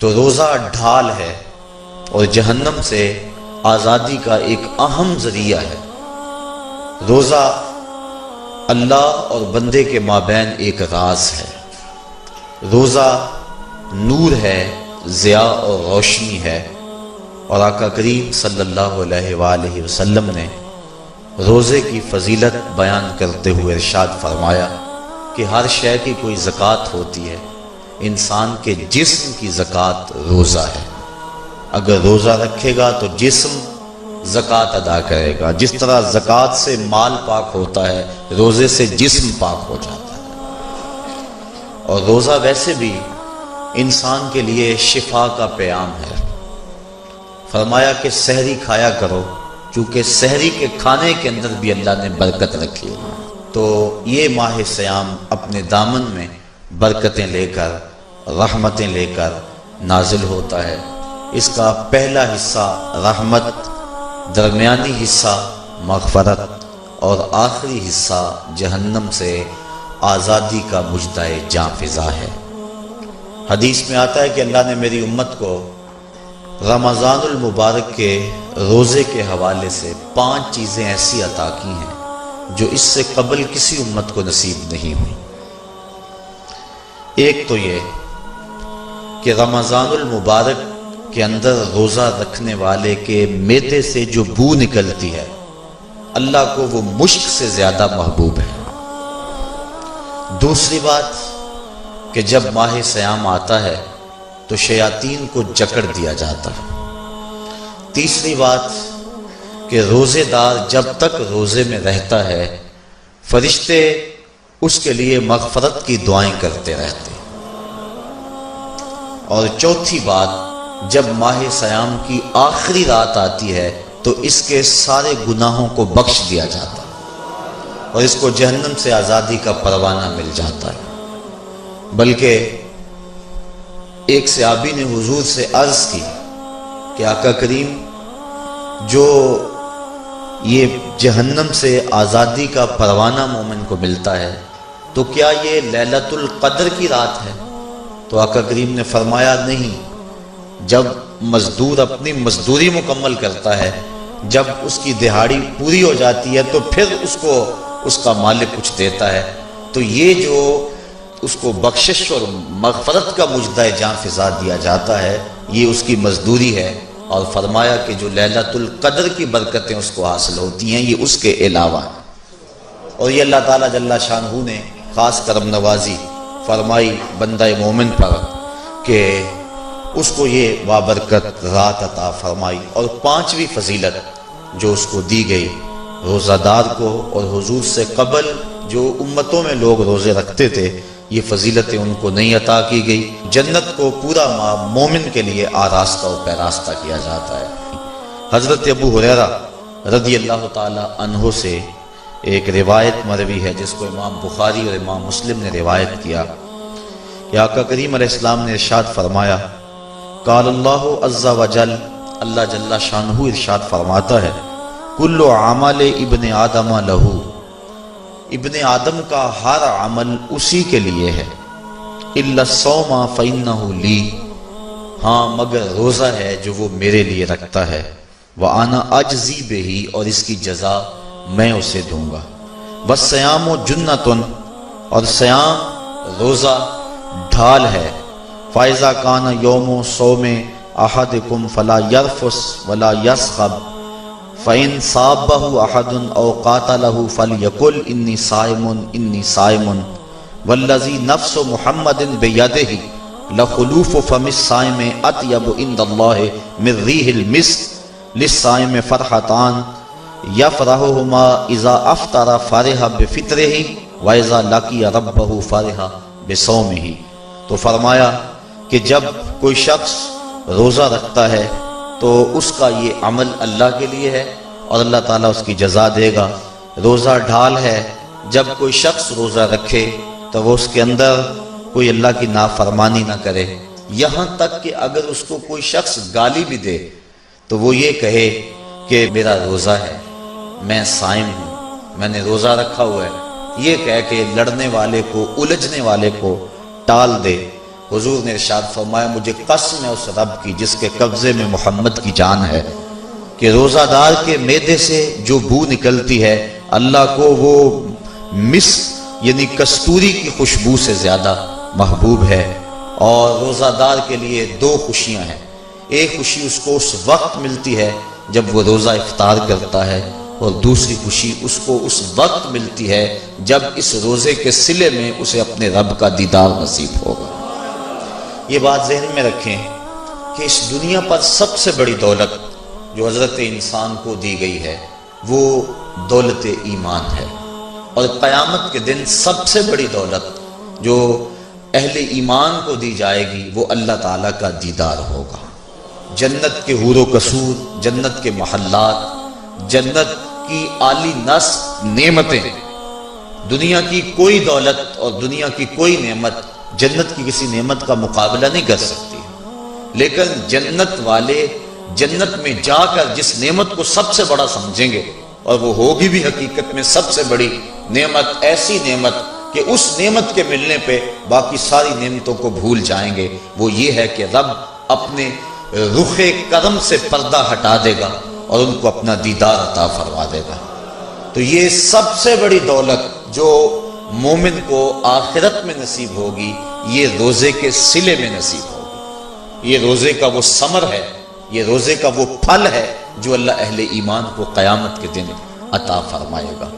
تو روزہ ڈھال ہے اور جہنم سے آزادی کا ایک اہم ذریعہ ہے۔ روزہ اللہ اور بندے کے مابین ایک راز ہے۔ روزہ نور ہے، ضیاء اور روشنی ہے، اور آقا کریم صلی اللہ علیہ وآلہ وسلم نے روزے کی فضیلت بیان کرتے ہوئے ارشاد فرمایا کہ ہر شے کی کوئی زکوٰۃ ہوتی ہے، انسان کے جسم کی زکوٰۃ روزہ ہے۔ اگر روزہ رکھے گا تو جسم زکوٰۃ ادا کرے گا، جس طرح زکوٰۃ سے مال پاک ہوتا ہے، روزے سے جسم پاک ہو جاتا ہے۔ اور روزہ ویسے بھی انسان کے لیے شفا کا پیام ہے۔ فرمایا کہ سحری کھایا کرو، چونکہ سحری کے کھانے کے اندر بھی اللہ نے برکت رکھی ہے۔ تو یہ ماہ سیام اپنے دامن میں برکتیں لے کر، رحمتیں لے کر نازل ہوتا ہے۔ اس کا پہلا حصہ رحمت، درمیانی حصہ مغفرت، اور آخری حصہ جہنم سے آزادی کا مژدہ جاں فضا ہے۔ حدیث میں آتا ہے کہ اللہ نے میری امت کو رمضان المبارک کے روزے کے حوالے سے 5 چیزیں ایسی عطا کی ہیں جو اس سے قبل کسی امت کو نصیب نہیں ہوئی۔ ایک تو یہ کہ رمضان المبارک کے اندر روزہ رکھنے والے کے معدے سے جو بو نکلتی ہے، اللہ کو وہ مشک سے زیادہ محبوب ہے۔ دوسری بات کہ جب ماہ سیام آتا ہے تو شیاطین کو جکڑ دیا جاتا ہے۔ تیسری بات کہ روزے دار جب تک روزے میں رہتا ہے، فرشتے اس کے لیے مغفرت کی دعائیں کرتے رہتے ہیں۔ اور چوتھی بات، جب ماہ سیام کی آخری رات آتی ہے تو اس کے سارے گناہوں کو بخش دیا جاتا ہے اور اس کو جہنم سے آزادی کا پروانہ مل جاتا ہے۔ بلکہ ایک صحابی نے حضور سے عرض کی کہ آقا کریم، جو یہ جہنم سے آزادی کا پروانہ مومن کو ملتا ہے تو کیا یہ لیلۃ القدر کی رات ہے؟ تو آقا کریم نے فرمایا نہیں، جب مزدور اپنی مزدوری مکمل کرتا ہے، جب اس کی دہاڑی پوری ہو جاتی ہے تو پھر اس کو اس کا مالک کچھ دیتا ہے، تو یہ جو اس کو بخشش اور مغفرت کا مژدہ جاں فضا دیا جاتا ہے، یہ اس کی مزدوری ہے۔ اور فرمایا کہ جو لیلۃ القدر کی برکتیں اس کو حاصل ہوتی ہیں، یہ اس کے علاوہ ہیں۔ اور یہ اللہ تعالیٰ جل شانہ نے خاص کرم نوازی فرمائی بندہ مومن پر کہ اس کو یہ بابرکت رات عطا فرمائی۔ اور 5ویں فضیلت جو اس کو دی گئی، روزہ دار کو اور حضور سے قبل جو امتوں میں لوگ روزے رکھتے تھے، یہ فضیلتیں ان کو نہیں عطا کی گئی۔ جنت کو پورا ماہ مومن کے لیے آراستہ و پیراستہ کیا جاتا ہے۔ حضرت ابو ہریرہ رضی اللہ تعالی عنہ سے ایک روایت مروی ہے جس کو امام بخاری اور امام مسلم نے روایت کیا کہ آقا کریم علیہ السلام نے ارشاد فرمایا، قال اللہ عز وجل، اللہ جل شانہ ارشاد فرماتا ہے، کل عمل ابن آدم لہو، ابن آدم کا ہر عمل اسی کے لیے ہے، الا الصوم فإنہ لی، ہاں مگر روزہ ہے جو وہ میرے لیے رکھتا ہے، وأنا أجزی بہ، اور اس کی جزا میں اسے دوں گا، والصیام جنۃ، اور سیام روزہ ڈھال ہے، فإذا کان یوم صوم احدکم فلا یرفث ولا یصخب، فَإِن صَابَّهُ أَحَدٌ أَوْ قَاتَلَهُ فَلْيَقُلْ إِنِّي صَائِمٌ إِنِّي صَائِمٌ وَالَّذِي نَفْسُ مُحَمَّدٍ بِيَدِهِ لَخُلُوفُ فَمِ الصَّائِمِ أَطْيَبُ عِندَ اللَّهِ مِن رِّيحِ الْمِسْكِ لِلصَّائِمِ فَرْحَتَانِ يَفْرَحُهُمَا إِذَا أَفْطَرَ فَرِحَ بِفِطْرِهِ وَإِذَا لَقِيَ رَبَّهُ فَرِحَ بِصَوْمِهِ۔ تو فرمایا کہ جب کوئی شخص روزہ رکھتا ہے تو اس کا یہ عمل اللہ کے لیے ہے اور اللہ تعالیٰ اس کی جزا دے گا۔ روزہ ڈھال ہے، جب کوئی شخص روزہ رکھے تو وہ اس کے اندر کوئی اللہ کی نافرمانی نہ کرے، یہاں تک کہ اگر اس کو کوئی شخص گالی بھی دے تو وہ یہ کہے کہ میرا روزہ ہے، میں صائم ہوں، میں نے روزہ رکھا ہوا ہے، یہ کہہ کے لڑنے والے کو، الجھنے والے کو ٹال دے۔ حضور نے ارشاد فرمایا مجھے قسم ہے اس رب کی جس کے قبضے میں محمد کی جان ہے کہ روزہ دار کے معدے سے جو بو نکلتی ہے اللہ کو وہ مسک یعنی کستوری کی خوشبو سے زیادہ محبوب ہے۔ اور روزہ دار کے لیے دو خوشیاں ہیں، ایک خوشی اس کو اس وقت ملتی ہے جب وہ روزہ افطار کرتا ہے، اور دوسری خوشی اس کو اس وقت ملتی ہے جب اس روزے کے صلے میں اسے اپنے رب کا دیدار نصیب ہوگا۔ یہ بات ذہن میں رکھیں کہ اس دنیا پر سب سے بڑی دولت جو حضرت انسان کو دی گئی ہے وہ دولت ایمان ہے، اور قیامت کے دن سب سے بڑی دولت جو اہل ایمان کو دی جائے گی وہ اللہ تعالیٰ کا دیدار ہوگا۔ جنت کے حور و قصور، جنت کے محلات، جنت کی اعلی نصب نعمتیں، دنیا کی کوئی دولت اور دنیا کی کوئی نعمت جنت کی کسی نعمت کا مقابلہ نہیں کر سکتی، لیکن جنت والے جنت میں جا کر جس نعمت کو سب سے بڑا سمجھیں گے، اور وہ ہوگی بھی حقیقت میں سب سے بڑی نعمت، ایسی نعمت کہ اس نعمت کے ملنے پہ باقی ساری نعمتوں کو بھول جائیں گے، وہ یہ ہے کہ رب اپنے رخ کرم سے پردہ ہٹا دے گا اور ان کو اپنا دیدار عطا فرما دے گا۔ تو یہ سب سے بڑی دولت جو مومن کو آخرت میں نصیب ہوگی یہ روزے کے صلے میں نصیب ہوگی۔ یہ روزے کا وہ ثمر ہے، یہ روزے کا وہ پھل ہے جو اللہ اہل ایمان کو قیامت کے دن عطا فرمائے گا۔